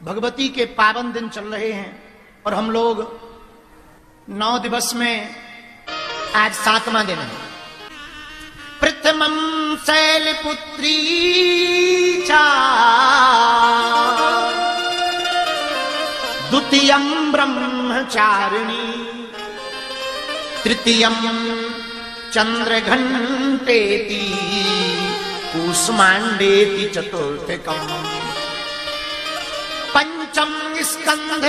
भगवती के पावन दिन चल रहे हैं और हम लोग 9 दिवस में आज 7वां दिन है। प्रथमं शैलपुत्री चा द्वितीयं ब्रह्मचारिणी तृतीयं चंद्रघंटेति कूष्मांडेति चतुर्थकम् पंचम स्कंधमातेति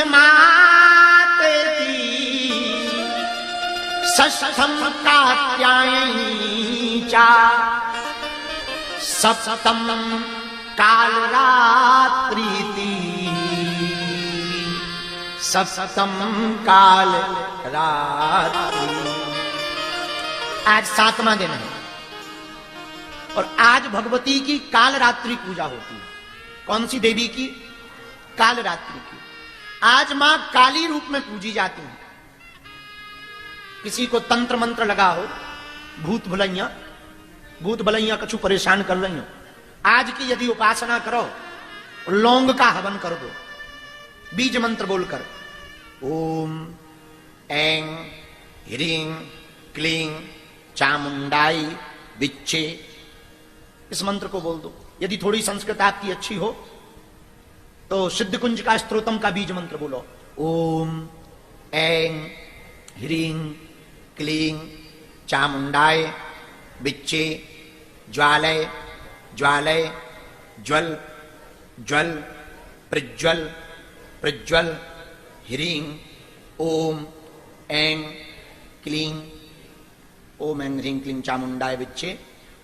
षष्ठम कात्यायनी चा सप्तम कालरात्रीति सप्तम काल रात्रि। आज 7वां दिन है और आज भगवती की कालरात्रि पूजा होती है। कौन सी देवी की? कालरात्रि की। आज मां काली रूप में पूजी जाती है। किसी को तंत्र मंत्र लगा हो, भूत भलैया कछु परेशान कर रही हो, आज की यदि उपासना करो, लौंग का हवन कर दो, बीज मंत्र बोलकर ओम ऐं ह्रीं क्लीं चामुंडाई बिच्छे, इस मंत्र को बोल दो। यदि थोड़ी संस्कृत आपकी अच्छी हो तो सिद्ध कुंज का स्तोत्रम का बीज मंत्र बोलो, ओम ऐं ह्रीं क्लीं चामुंडाय बिच्छे ज्वालय ज्वालय ज्वल ज्वल प्रज्वल प्रज्वल ह्रीं ओम ऐं क्लीं, ओम ऐं ह्रीं क्लीं चामुंडाय बिच्छे,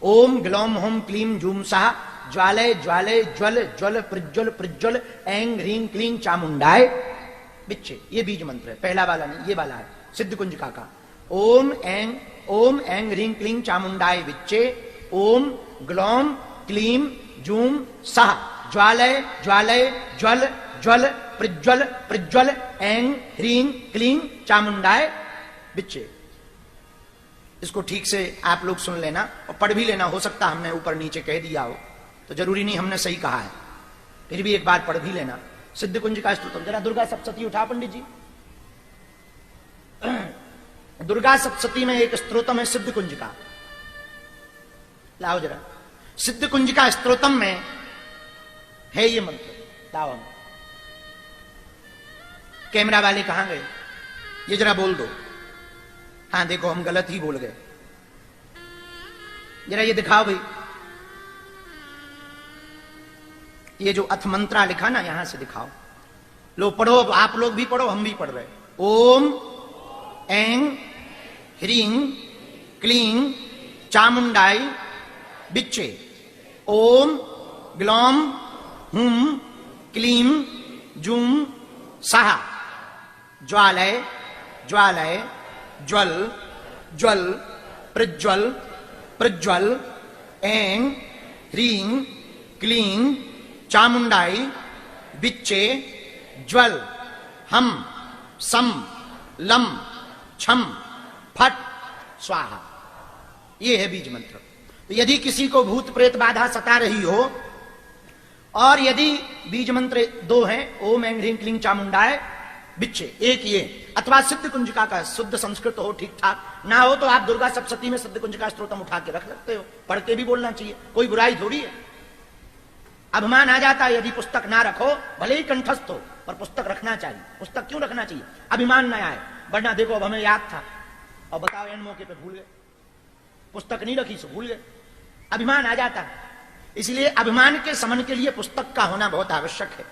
ओम ग्लौम होम क्लीं जूम सहा ज्वालय ज्वालय ज्वल ज्वल प्रज्वल प्रज्वल ऐं ह्रीं क्लीं चामुंडाय बिच्छे। ये बीज मंत्र है, पहला वाला नहीं, ये वाला है सिद्ध कुंज का। ओम ऐं ह्रीं क्लीं चामुंडाय बिच्छे, ओम ग्लौम क्लीं जूम सहा ज्वालय ज्वालय ज्वल ज्वल प्रज्वल प्रज्वल ऐं ह्रीं क्लीं चामुंडाय बिच्छे। इसको ठीक से आप लोग सुन लेना और पढ़ भी लेना। हो सकता हमने ऊपर नीचे कह दिया हो तो जरूरी नहीं हमने सही कहा है, फिर भी एक बार पढ़ भी लेना। सिद्ध कुंज का स्तोत्रम, जरा दुर्गा सप्तशती उठा पंडित जी। दुर्गा सप्तशती में एक स्तोत्रम है सिद्ध कुंज का, लाओ जरा। सिद्ध कुंज का स्तोत्रम में है ये मंत्र, लाओ। हम कैमरा वाले कहां गए? ये जरा बोल दो। हाँ देखो, हम गलत ही बोल गए, जरा ये दिखाओ भाई। ये जो अथ मंत्रा लिखा ना, यहां से दिखाओ। लो पढ़ो, आप लोग भी पढ़ो, हम भी पढ़ रहे। ओम ऐं ह्रीं क्लीं चामुंडाय बिच्छे, ओम ग्लौम हुम क्लीं जूम सहा ज्वालय ज्वालय ज्वल ज्वल प्रज्वल प्रज्वल ऐं ह्रीं क्लीं चामुंडाई बिच्छे ज्वल हम सम लम छम फट स्वाहा। ये है बीज मंत्र। तो यदि किसी को भूत प्रेत बाधा सता रही हो और यदि बीज मंत्र 2 हैं, ओम ऐं ह्रीं क्लीं चामुंडाय बिच्छे, एक ये, अथवा सिद्ध कुंजिका का शुद्ध संस्कृत हो, ठीक ठाक ना हो तो आप दुर्गा सप्तशती में सिद्ध कुंजिका स्तोत्रम उठा के रख सकते हो, पढ़ के भी बोलना चाहिए, कोई बुराई थोड़ी है। अभिमान आ जाता है यदि पुस्तक ना रखो, भले ही कंठस्थ हो, पर पुस्तक रखना चाहिए। पुस्तक क्यों रखना चाहिए? अभिमान ना आए, वरना देखो अब हमें याद था और बताओ इन मौके पे भूल गए, पुस्तक नहीं रखी सो भूल गए, अभिमान आ जाता है। इसलिए अभिमान के समन के लिए पुस्तक का होना बहुत आवश्यक है,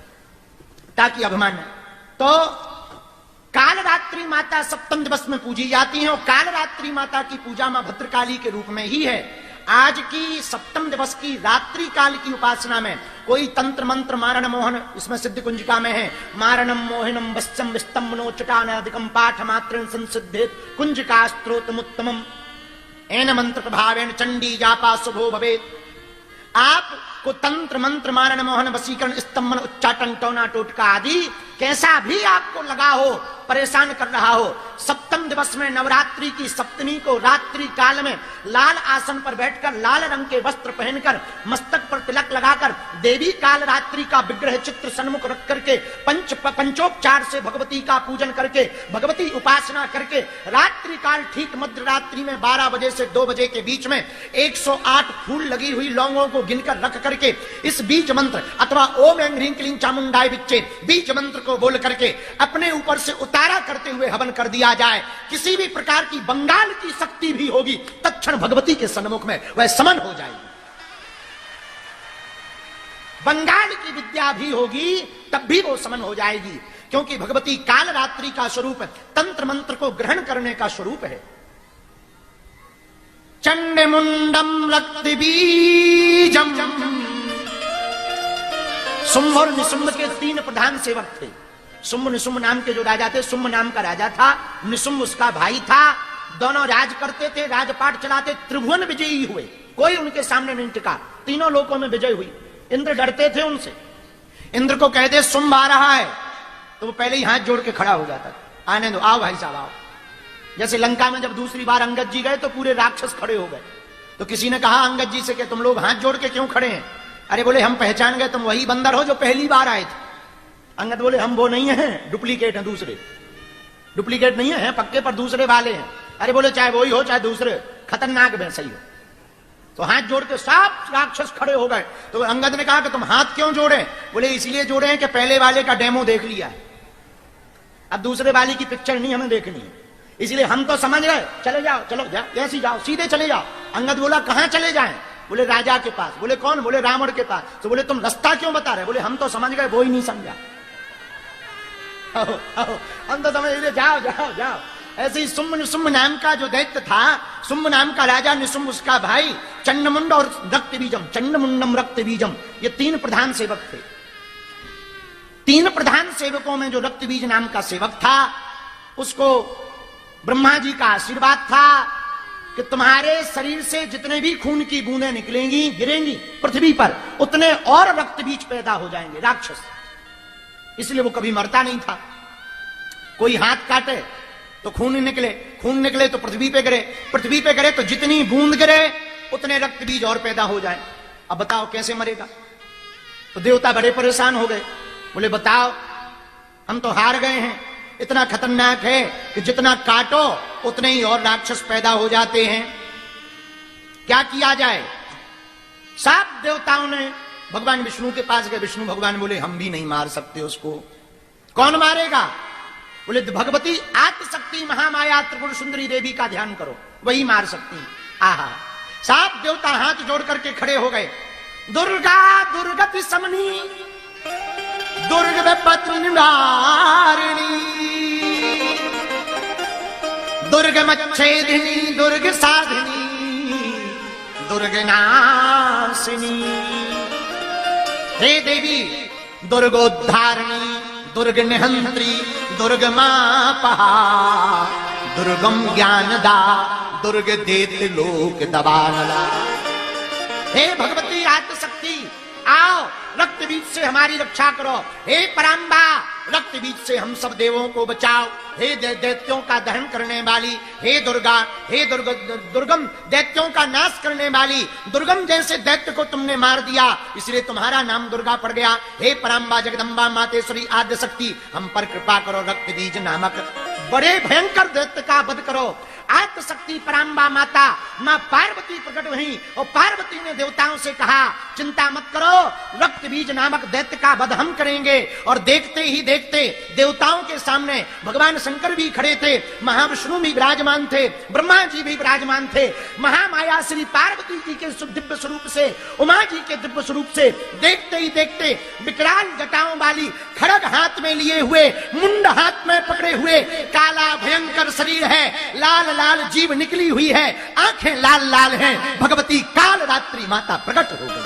ताकि अभिमान न। तो कालरात्रि माता सप्तम दिवस में पूजी जाती है और कालरात्रि माता की पूजा मां भद्रकाली के रूप में ही है। आज की सप्तम दिवस की रात्रि काल की उपासना में कोई तंत्र मंत्र मारण मोहन, इसमें सिद्ध कुंजिका में है, मारणम मोहनम वस्यम विस्तंभनो चटानादिकम पाठ मात्र संसिद्धेत कुंजिका स्तोत्रमुत्तमम एन मंत्र प्रभावेन चंडी जापा शुभो भवेत। आप को तंत्र मंत्र मारण मोहन वशीकरण स्तंभन उच्चाटन टोना टोटका आदि कैसा भी आपको लगा हो, परेशान कर रहा हो, सप्तम दिवस में नवरात्रि की सप्तमी को रात्रि काल में लाल आसन पर बैठकर लाल रंग के वस्त्र पहनकर मस्तक पर तिलक लगाकर देवी काल रात्रि का विग्रह चित्र सन्मुख रख करके पंचोपचार से भगवती का पूजन करके भगवती उपासना करके रात्रि काल ठीक मध्य रात्रि में 12 बजे से 2 बजे के बीच में 108 फूल लगी हुई लौंगों को गिनकर रख करके इस बीज मंत्र अथवा ओम ऐं ह्रीं क्लीं चामुंडाय विच्चे बीज मंत्र को बोल करके अपने ऊपर से उतारा करते हुए हवन कर दिया जाए। किसी भी प्रकार की बंगाल की शक्ति भी होगी तत्क्षण भगवती के सन्मुख में वह समन हो जाएगी। बंगाल की विद्या भी होगी तब भी वो समन हो जाएगी, क्योंकि भगवती काल रात्रि का स्वरूप तंत्र मंत्र को ग्रहण करने का स्वरूप है। चंड मुंडम रक्त बीजम, शुंभ और निशुंभ के 3 प्रधान सेवक थे। शुंभ निशुंभ नाम के जो राजा थे, शुंभ नाम का राजा था, निशुंभ उसका भाई था। दोनों राज करते थे, राजपाट चलाते, त्रिभुवन विजयी हुए, कोई उनके सामने नहीं टिका, तीनों लोकों में विजय हुई। इंद्र डरते थे उनसे। इंद्र को कहते शुंभ आ रहा है तो वो पहले ही हाथ जोड़ के खड़ा हो जाता, आने दो, आओ भाई साहब आओ। जैसे लंका में जब दूसरी बार अंगद जी गए तो पूरे राक्षस खड़े हो गए, तो किसी ने कहा अंगद जी से कि तुम लोग हाथ जोड़ के क्यों खड़े हैं? अरे बोले हम पहचान गए, तुम वही बंदर हो जो पहली बार आए थे। अंगद बोले हम वो नहीं है, डुप्लीकेट हैं, दूसरे डुप्लीकेट नहीं है, पक्के पर दूसरे वाले हैं। अरे बोले चाहे वही हो चाहे दूसरे, खतरनाक में सही हो। तो हाथ जोड़ के सब राक्षस खड़े हो गए। तो अंगद ने कहा कि तुम हाथ क्यों जोड़े? बोले इसलिए जोड़े हैं कि पहले वाले का डेमो देख लिया है, अब दूसरे वाले की पिक्चर नहीं हमें देखनी है, इसलिए हम तो समझ गए, चले जाओ, चलो जाओ, ऐसी जाओ, सीधे चले जाओ। अंगद बोला कहां चले जाएं? बोले राजा के पास। बोले कौन? बोले रावण के पास। तो बोले तुम रास्ता क्यों बता रहे? बोले हम तो समझ गए, वो ही नहीं समझा। हम तो समझ गए, जाओ जाओ जाओ। ऐसे ही शुंभ नाम का जो दैत्य था, शुंभ नाम का राजा, निशुंभ उसका भाई, चंडमुंड और रक्त बीजम, चंडमुंडम रक्त बीजम, ये 3 प्रधान सेवक थे। 3 प्रधान सेवकों में जो रक्त बीज नाम का सेवक था, उसको ब्रह्मा जी का आशीर्वाद था कि तुम्हारे शरीर से जितने भी खून की बूंदें निकलेंगी, गिरेंगी पृथ्वी पर, उतने और रक्त बीज पैदा हो जाएंगे राक्षस। इसलिए वो कभी मरता नहीं था। कोई हाथ काटे तो खून निकले, खून निकले तो पृथ्वी पे गिरे, पृथ्वी पे गिरे तो जितनी बूंद गिरे उतने रक्त बीज और पैदा हो जाए। अब बताओ कैसे मरेगा? तो देवता बड़े परेशान हो गए। बोले बताओ, हम तो हार गए हैं, इतना खतरनाक है कि जितना काटो उतने ही और राक्षस पैदा हो जाते हैं, क्या किया जाए? सब देवताओं ने भगवान विष्णु के पास गए। विष्णु भगवान बोले हम भी नहीं मार सकते उसको। कौन मारेगा? बोले भगवती आदिशक्ति महामाया त्रिपुर सुंदरी देवी का ध्यान करो, वही मार सकती। आहा, सात देवता हाथ जोड़ करके खड़े हो गए। दुर्गा दुर्गति समनी दुर्ग विपत्ति निवारिणी दुर्ग मच्छेदिनी दुर्ग साधिनी दुर्ग नाशिनी। हे देवी दुर्गोद्धारिणी दुर्ग निहंत्री दुर्ग मापहा दुर्गम ज्ञानदा दुर्ग देत लोक दबानला। हे भगवती आदिशक्ति, आओ रक्त बीज से हमारी रक्षा करो। हे पराम्बा, रक्त बीज से हम सब देवों को बचाओ। हे दैत्यों का दहन करने वाली, हे दुर्गा, हे दुर्गम दैत्यों का नाश करने वाली, दुर्गम जैसे दैत्य को तुमने मार दिया, इसलिए तुम्हारा नाम दुर्गा पड़ गया। हे पराम्बा जगदम्बा मातेश्वरी आद्यशक्ति, हम पर कृपा करो। रक्त बीज नामक बड़े भयंकर दैत्य का वध करो। आदिशक्ति पराम्बा माता मां पार्वती प्रकट हुई और पार्वती ने देवताओं से कहा चिंता मत करो, रक्त बीज नामक दैत्य का वध हम करेंगे। और देखते ही देखते देवताओं के सामने भगवान शंकर भी खड़े थे, महाविष्णु भी विराजमान थे, ब्रह्मा जी भी विराजमान थे। महामाया श्री पार्वती जी के दिव्य स्वरूप से, उमा जी के दिव्य स्वरूप से देखते ही देखते विकराल जटाओं वाली, खड़ग हाथ में लिए हुए, मुंड हाथ में पकड़े हुए, काला भयंकर शरीर है, लाल लाल जीभ निकली हुई है, आंखें लाल लाल हैं, भगवती काल रात्रि माता प्रकट हो गई।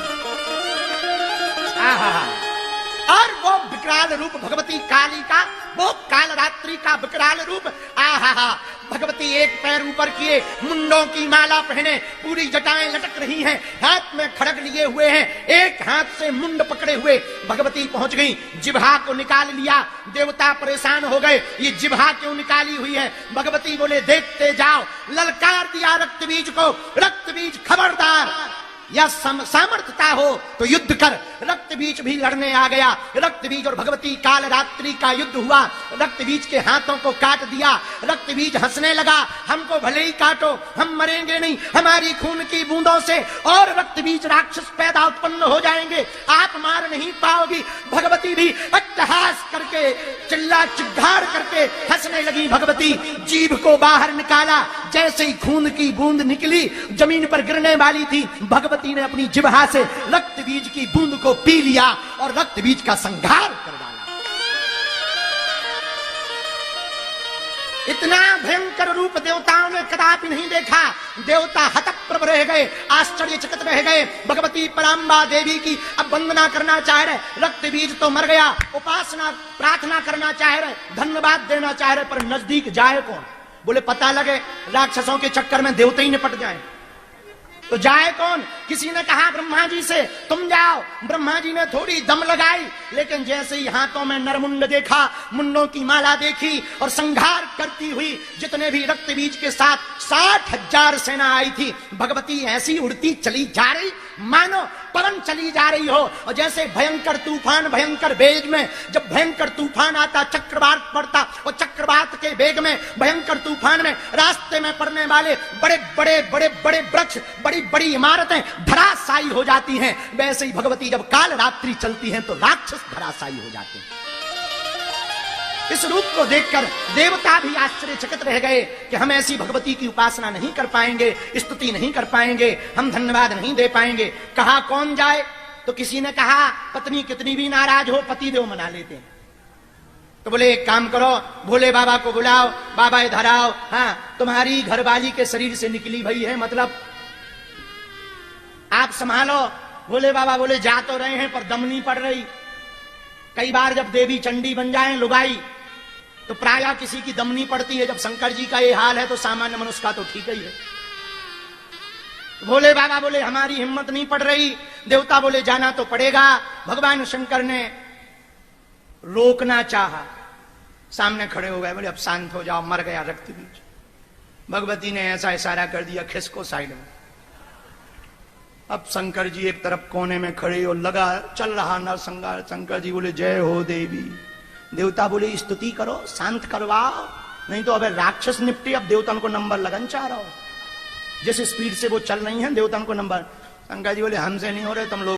और वो वो विकराल रूप भगवती काली का, वो काल रात्रि का विकराल रूप। आहा, भगवती एक पैर ऊपर किए, मुंडों की माला पहने, पूरी जटाएं लटक रही हैं, हाथ में खड़ग लिए हुए हैं, एक हाथ से मुंड पकड़े हुए भगवती पहुंच गई, जिभा को निकाल लिया। देवता परेशान हो गए, ये जिभा क्यों निकाली हुई है? भगवती बोले देखते जाओ, ललकार दिया रक्त बीज को, रक्त बीज खबरदार, या सामर्थ्यता हो तो युद्ध कर। रक्त बीज भी लड़ने आ गया, रक्त बीज और भगवती काल रात्रि का युद्ध हुआ, रक्त बीज के हाथों को काट दिया। रक्त बीज हंसने लगा, हमको भले ही काटो, हम मरेंगे नहीं, हमारी खून की बूंदों से और रक्त बीज राक्षस पैदा उत्पन्न हो जाएंगे, आप मार नहीं पाओगी। भगवती भी अट्टहास करके, चिल्ला चिल्लार करके हंसने लगी। भगवती जीभ को बाहर निकाला, जैसे ही खून की बूंद निकली, जमीन पर गिरने वाली थी, भगवती ने अपनी जिह्वा से रक्त बीज की बूंद को पी लिया और रक्त बीज का संहार कर डाला। इतना भयंकर रूप देवताओं ने कदापि नहीं देखा। देवता हतप्रभ रह गए, आश्चर्यचकित रह गए। भगवती पराम्बा देवी की अब वंदना करना चाह रहे, रक्त बीज तो मर गया, उपासना प्रार्थना करना चाह रहे, धन्यवाद देना चाह रहे, पर नजदीक जाए कौन? बोले पता लगे राक्षसों के चक्कर में देवता ही निपट जाए तो जाए कौन? किसी ने कहा ब्रह्मा जी से तुम जाओ। ब्रह्मा जी ने थोड़ी दम लगाई, लेकिन जैसे ही हाथों में नरमुंड देखा, मुंडों की माला देखी और संहार करती हुई जितने भी रक्त बीज के साथ 60,000 सेना आई थी, भगवती ऐसी उड़ती चली जा रही मानो पवन चली जा रही हो। और जैसे भयंकर तूफान, भयंकर वेग में, जब भयंकर तूफान आता, चक्रवात पड़ता, और चक्रवात के वेग में, भयंकर तूफान में रास्ते में पड़ने वाले बड़े बड़े बड़े बड़े वृक्ष, बड़ी बड़ी इमारतें धराशायी हो जाती हैं, वैसे ही भगवती जब काल रात्रि चलती हैं तो राक्षस धराशायी हो जाते हैं। इस रूप को देखकर देवता भी आश्चर्यचकित रह गए कि हम ऐसी भगवती की उपासना नहीं कर पाएंगे, स्तुति नहीं कर पाएंगे, हम धन्यवाद नहीं दे पाएंगे। कहा कौन जाए? तो किसी ने कहा पत्नी कितनी भी नाराज हो, पति देव मना लेते हैं। तो बोले एक काम करो, भोले बाबा को बुलाओ, बाबा इधर आओ, हाँ तुम्हारी घरवाली के शरीर से निकली भई है, मतलब आप संभालो। भोले बाबा बोले जा तो रहे हैं पर दम नहीं पड़ रही। कई बार जब देवी चंडी बन जाए लुगाई तो प्रायः किसी की दम नहीं पड़ती है। जब शंकर जी का ये हाल है तो सामान्य मनुष्य का तो ठीक ही है। भोले बाबा बोले हमारी हिम्मत नहीं पड़ रही। देवता बोले जाना तो पड़ेगा। भगवान शंकर ने रोकना चाहा, सामने खड़े हो गए, बोले अब शांत हो जाओ, मर गया रक्त बीज। भगवती ने ऐसा इशारा कर दिया खिसको साइड में। अब शंकर जी एक तरफ कोने में खड़े और लगा चल रहा नरसंहार। शंकर जी बोले जय हो देवी। देवता बोले स्तुति करो, शांत करवाओ, नहीं तो अब राक्षस निपटे। अब देवता को नंबर लगन चाह रहा हो, जिस स्पीड से वो चल रही हैं देवता को नंबर। शंकर जी बोले हमसे नहीं हो रहे, तुम लोग